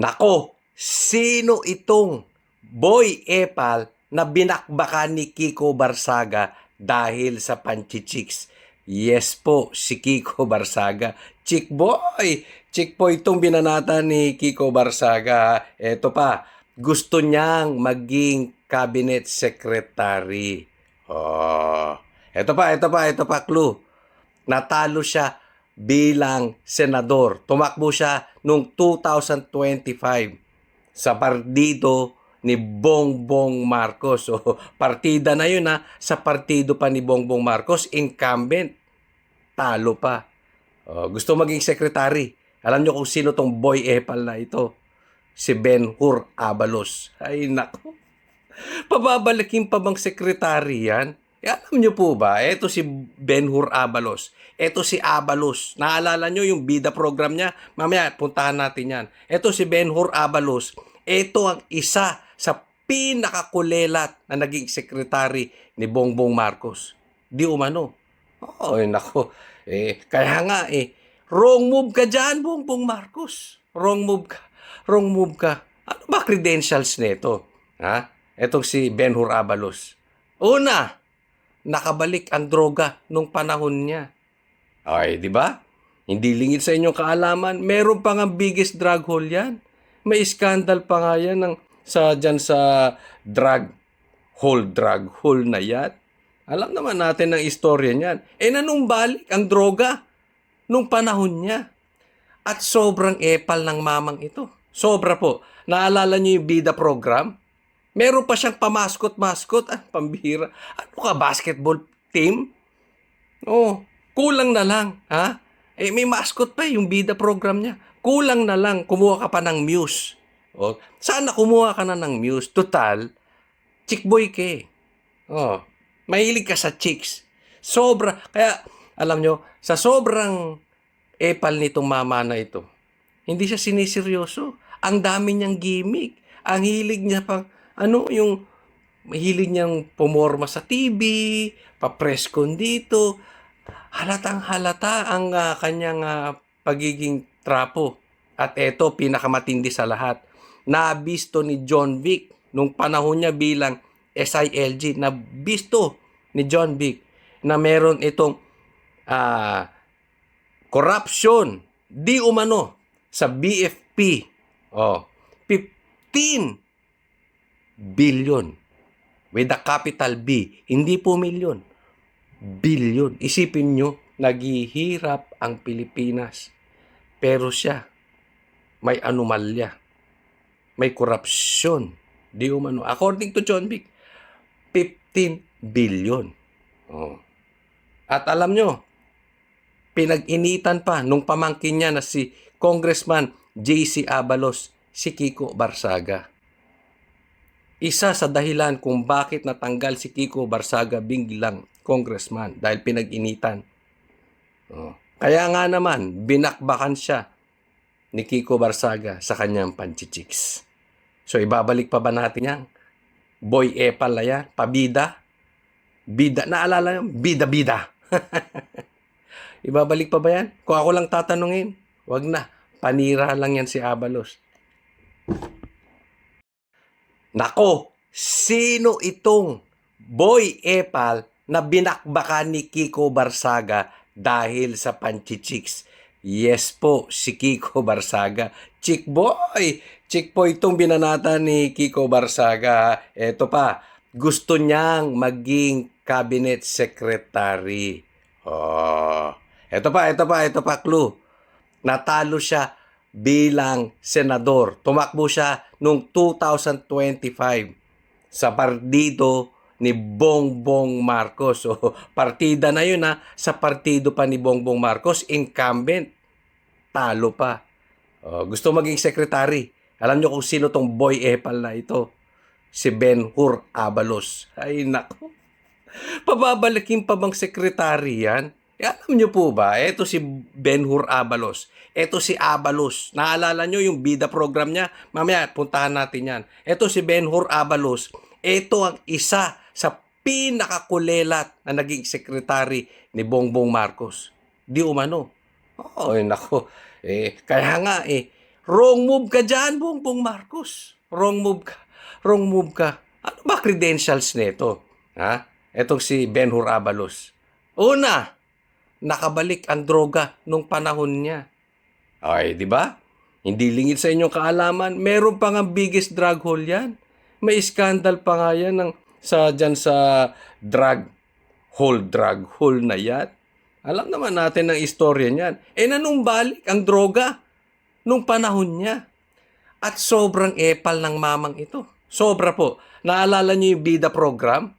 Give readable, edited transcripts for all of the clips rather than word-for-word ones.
Nako, sino itong Boy Epal na binakbakan ni Kiko Barsaga dahil sa panchichiks? Yes po, si Kiko Barsaga. Chick boy! Chick boy itong binanata ni Kiko Barsaga. Eto pa, gusto niyang maging cabinet secretary. Oh. Ito pa, clue. Natalo siya bilang senador. Tumakbo siya noong 2025 sa partido ni Bongbong Marcos. So, partida na yun sa partido pa ni Bongbong Marcos, incumbent, talo pa. Gusto maging secretary. Alam nyo kung sino tong Boy Epal na ito? Si Ben-Hur Abalos. Ay nako. Pababalikin pa bang sekretary yan? Alam nyo po ba, eto si Ben-Hur Abalos. Eto si Abalos. Naalala nyo yung bida program niya? Mamaya, puntahan natin yan. Eto si Ben-Hur Abalos. Eto ang isa sa pinakakulelat na naging sekretary ni Bongbong Marcos. Di umano. Nako. Kaya nga wrong move ka dyan, Bongbong Marcos. Wrong move ka. Wrong move ka. Ano ba credentials nito? Ha? Etong si Ben-Hur Abalos. Una, nakabalik ang droga nung panahon niya. Okay, di ba? Hindi lingid sa inyong kaalaman, meron pa nga biggest drug hole yan. May scandal pa nga yan dyan sa drug hole na yan. Alam naman natin ang istorya niyan. Nanumbalik ang droga nung panahon niya. At sobrang epal ng mamang ito. Sobra po. Naalala niyo yung bida program? Meron pa siyang pamaskot-maskot. Pambihira. Ano ka, basketball team? Kulang na lang. Ha? May mascot pa yung bida program niya. Kulang na lang, kumuha ka pa ng Muse. Sana kumuha ka na ng Muse. Total, chick boy ka mahilig ka sa chicks. Sobra. Kaya, alam nyo, sa sobrang epal nitong mama na ito, hindi siya siniseryoso. Ang dami niyang gimmick. Ang hilig niya pang, yung mahilig niyang pumorma sa TV, pa-press con dito. Halatang halata ang kanyang pagiging trapo. At eto, pinakamatindi sa lahat. Nabisto ni John Vic nung panahon niya bilang SILG. Nabisto ni John Vic na meron itong corruption di umano sa BFP. 15 billion with a capital B. Hindi po milyon. Billion. Isipin nyo, naghihirap ang Pilipinas. Pero siya, may anomalya. May korupsyon. Di umano. According to John Vic, 15 billion. At alam nyo, pinag-initan pa nung pamangkin niya na si Congressman J.C. Abalos, si Kiko Barsaga. Isa sa dahilan kung bakit natanggal si Kiko Barsaga bilang congressman dahil pinag-initan. Kaya nga naman, binakbakan siya ni Kiko Barsaga sa kanyang panchichiks. So, ibabalik pa ba natin yan? Boy Epal na yan? Pabida? Bida, naalala nyo? Bida-bida. Ibabalik pa ba yan? Kung ako lang tatanungin, wag na. Panira lang yan si Abalos. Nako, sino itong Boy Epal na binakbakan ni Kiko Barsaga dahil sa panchichiks? Yes po, si Kiko Barsaga. Chick boy! Chick boy itong binanata ni Kiko Barsaga. Eto pa, gusto niyang maging cabinet secretary. Ito pa, clue. Natalo siya bilang senador. Tumakbo siya noong 2025 sa partido ni Bongbong Marcos. So, partida na yun sa partido pa ni Bongbong Marcos, incumbent, talo pa. Gusto maging secretary. Alam nyo kung sino tong Boy Epal na ito? Si Ben-Hur Abalos. Ay nako. Pababalikin pa bang secretary yan? Alam nyo po ba, eto si Ben-Hur Abalos. Eto si Abalos. Naalala nyo yung bida program niya? Mamaya, puntahan natin yan. Eto si Ben-Hur Abalos. Eto ang isa sa pinakakulelat na naging sekretary ni Bongbong Marcos. Di umano. Nako. Kaya nga Wrong move ka dyan, Bongbong Marcos. Wrong move ka. Wrong move ka. Ano ba credentials nito? Ha? Etong si Benhur Abalos. Una, nakabalik ang droga nung panahon niya. Ay, di ba? Hindi lingid sa inyong kaalaman, meron pa nga biggest drug hole yan. May scandal pa nga yan dyan sa drug hole na yan. Alam naman natin ang istorya niyan. Nanumbalik ang droga nung panahon niya. At sobrang epal ng mamang ito. Sobra po. Naalala niyo yung Bida program?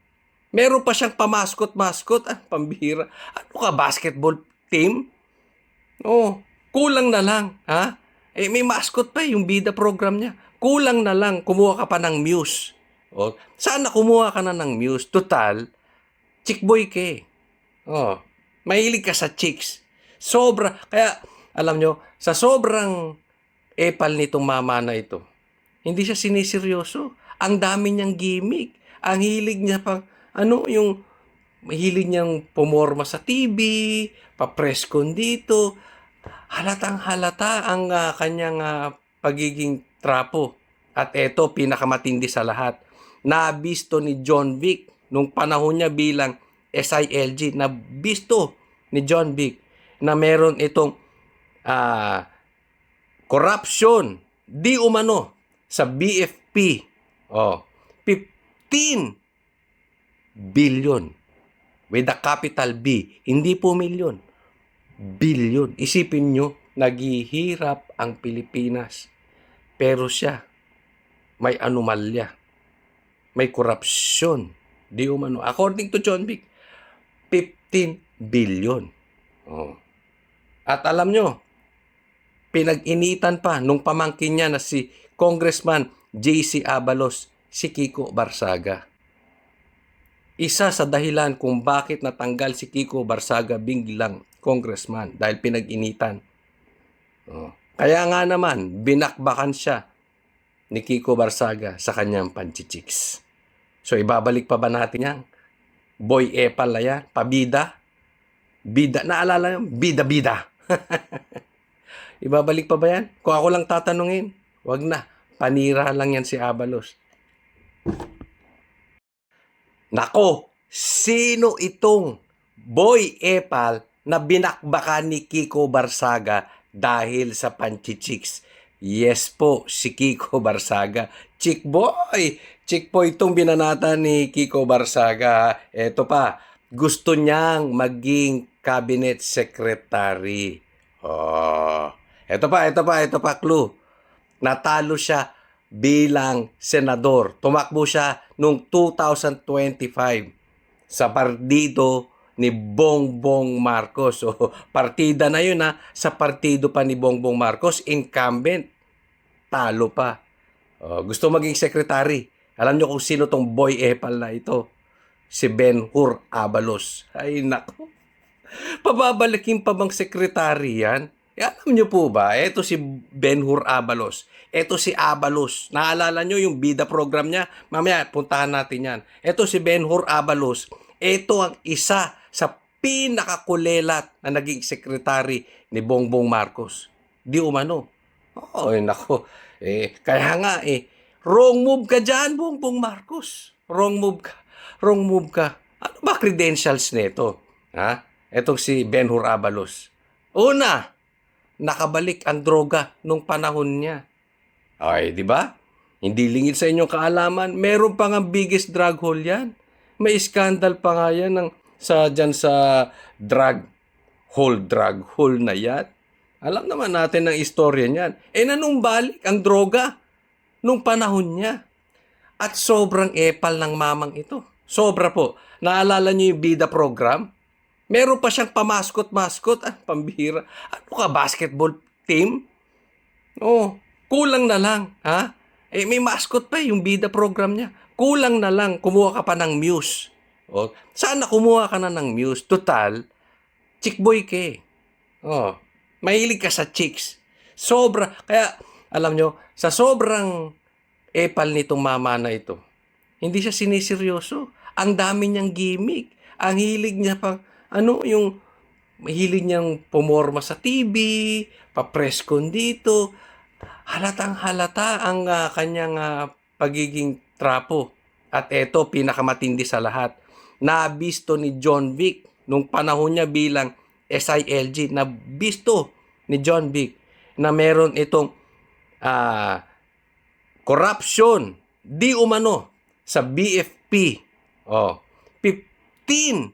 Meron pa siyang pamaskot-maskot. Pambihira. Ano ka, basketball team? Oh, kulang na lang. Ha? May mascot pa yung Bida program niya. Kulang na lang. Kumuha ka pa ng Muse. Oh, sana kumuha ka na ng Muse. Total, chick boy ka eh. Oh, mahilig ka sa chicks. Sobra. Kaya, alam nyo, sa sobrang epal nitong mama na ito, hindi siya siniseryoso. Ang dami niyang gimmick. Ang hilig niya yung hilig niyang pumorma sa TV, pa-presscon dito. Halatang halata ang kanyang pagiging trapo. At eto, pinakamatindi sa lahat. Nabisto ni John Vic nung panahon niya bilang SILG. Nabisto ni John Vic na meron itong corruption di umano sa BFP. 15 billion with a capital B. Hindi po milyon. Billion. Isipin nyo, naghihirap ang Pilipinas. Pero siya, may anomalya. May korupsyon. Di umano. According to John Vic, 15 billion. At alam nyo, pinag-initan pa nung pamangkin niya na si Congressman J.C. Abalos, si Kiko Barsaga. Isa sa dahilan kung bakit natanggal si Kiko Barsaga biglang congressman dahil pinag-initan. Kaya nga naman, binakbakan siya ni Kiko Barsaga sa kanyang panchichiks. So, ibabalik pa ba natin yan? Boy epal na yan? Pabida? Bida? Naalala yung bida-bida? Ibabalik pa ba yan? Kung ako lang tatanungin, wag na. Panira lang yan si Abalos. Nako, sino itong boy epal na binakbakan ni Kiko Barsaga dahil sa panchichiks? Yes po, si Kiko Barsaga. Chick boy! Chick boy itong binanata ni Kiko Barsaga. Eto pa, gusto niyang maging cabinet secretary. Ito pa, clue. Natalo siya bilang senador. Tumakbo siya noong 2025 sa partido ni Bongbong Marcos. So, partida na yun sa partido pa ni Bongbong Marcos, incumbent. Talo pa. Gusto maging secretary. Alam nyo kung sino tong boy epal na ito? Si Benhur Abalos. Ay nako. Pababalikin pa bang secretary yan? Alam nyo po ba, eto si Benhur Abalos. Eto si Abalos. Naalala nyo yung Bida program niya? Mamaya, puntahan natin yan. Eto si Benhur Abalos. Eto ang isa sa pinakakulelat na naging secretary ni Bongbong Marcos. Di umano. Nako. Kaya nga wrong move ka dyan, Bongbong Marcos. Wrong move ka. Wrong move ka. Ano ba credentials nito? Etong si Benhur Abalos. Una, nakabalik ang droga nung panahon niya. Ay, di ba? Hindi lingid sa inyong kaalaman, meron pa nga biggest drug hole yan. May scandal pa nga yan dyan sa drug hole na yan. Alam naman natin ang istorya niyan. Nanumbalik ang droga nung panahon niya. At sobrang epal ng mamang ito. Sobra po. Naalala niyo yung Bida program? Meron pa siyang pamaskot-maskot. Pambihira. Ano ka, basketball team? Kulang na lang. May mascot pa yung Bida program niya. Kulang na lang. Kumuha ka pa ng Muse. Sana kumuha ka na ng Muse. Total, chick boy ka eh. Mahilig ka sa chicks. Sobra. Kaya, alam nyo, sa sobrang epal nitong mama na ito, hindi siya siniseryoso. Ang dami niyang gimmick. Ang hilig niya yung hilig niyang pumorma sa TV, pa-presscon dito. Halatang halata ang kanyang pagiging trapo. At eto, pinakamatindi sa lahat. Nabisto ni John Vic nung panahon niya bilang SILG. Nabisto ni John Vic na meron itong corruption di umano sa BFP. Oh, 15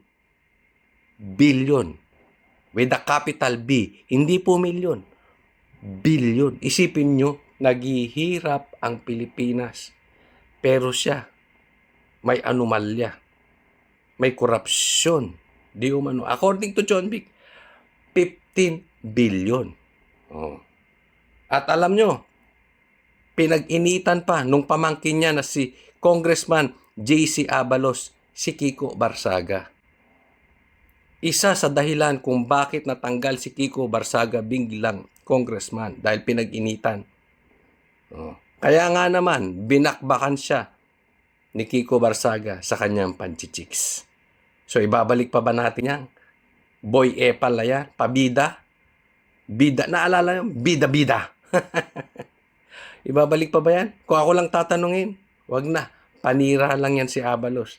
billion with a capital B. Hindi po milyon. Billion. Isipin nyo, naghihirap ang Pilipinas. Pero siya, may anomalya. May korupsyon. Di umano. According to John Vic, 15 billion. Oh. At alam nyo, pinag-initan pa nung pamangkin niya na si Congressman J.C. Abalos, si Kiko Barsaga. Isa sa dahilan kung bakit natanggal si Kiko Barsaga biglang congressman dahil pinag-initan. Oh. Kaya nga naman, binakbakan siya ni Kiko Barsaga sa kanyang panchichiks. So, ibabalik pa ba natin yan? Boy Epal na yan? Pabida? Bida? Naalala yung bida-bida? Ibabalik pa ba yan? Kung ako lang tatanungin, wag na. Panira lang yan si Abalos.